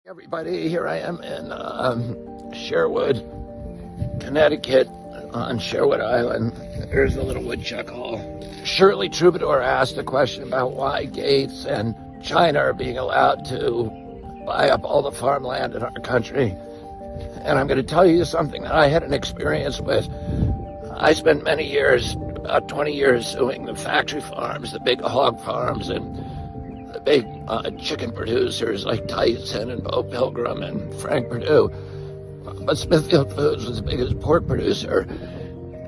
Everybody, here I am in Sherwood, Connecticut, on Sherwood Island. There's the little woodchuck hall. Shirley Troubadour asked a question about why Gates and China are being allowed to buy up all the farmland in our country. And I'm going to tell you something that I had an experience with. I spent many years, about 20 years, suing the factory farms, the big hog farms, and the big chicken producers like Tyson and Bo Pilgrim and Frank Perdue. But Smithfield Foods was the biggest pork producer.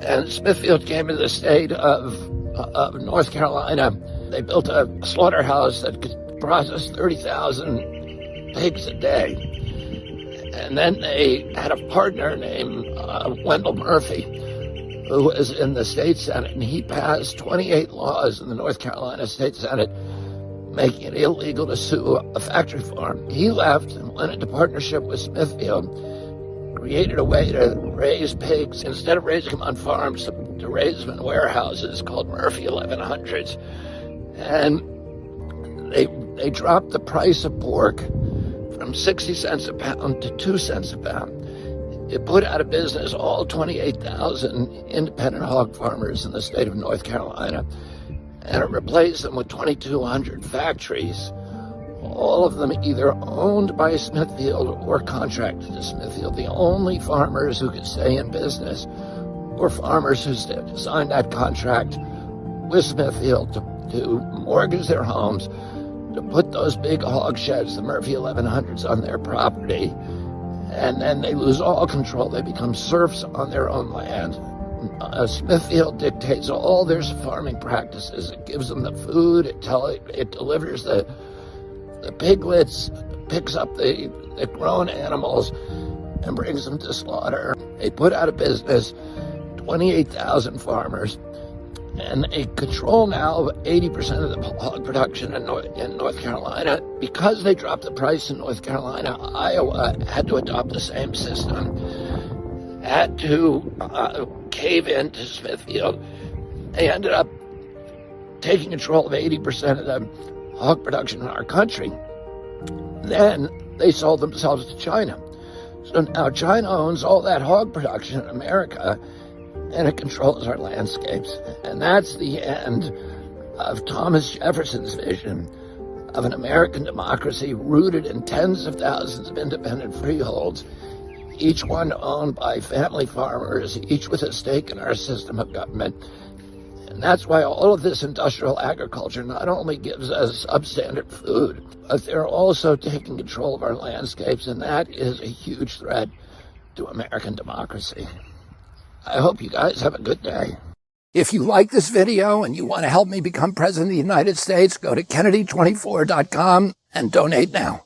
And Smithfield came to the state of North Carolina. They built a slaughterhouse that could process 30,000 pigs a day. And then they had a partner named Wendell Murphy, who was in the state Senate, and he passed 28 laws in the North Carolina State Senate making it illegal to sue a factory farm. He left and went into partnership with Smithfield, created a way to raise pigs, instead of raising them on farms, to raise them in warehouses called Murphy 1100s. And they dropped the price of pork from 60 cents a pound to 2 cents a pound. It put out of business all 28,000 independent hog farmers in the state of North Carolina, and it replaced them with 2,200 factories, all of them either owned by Smithfield or contracted to Smithfield. The only farmers who could stay in business were farmers who signed that contract with Smithfield to mortgage their homes, to put those big hog sheds, the Murphy 1100s, on their property, and then they lose all control. They become serfs on their own land. Smithfield dictates all their farming practices. It gives them the food, it delivers the piglets, picks up the grown animals and brings them to slaughter. They put out of business 28,000 farmers, and they control now 80% of the hog production in North Carolina. Because they dropped the price in North Carolina, Iowa had to adopt the same system, had to cave into Smithfield. They ended up taking control of 80% of the hog production in our country. Then they sold themselves to China. So now China owns all that hog production in America, and it controls our landscapes. And that's the end of Thomas Jefferson's vision of an American democracy rooted in tens of thousands of independent freeholds, each one owned by family farmers, each with a stake in our system of government. And that's why all of this industrial agriculture not only gives us substandard food, but they're also taking control of our landscapes, and that is a huge threat to American democracy. I hope you guys have a good day. If you like this video and you want to help me become President of the United States, go to Kennedy24.com and donate now.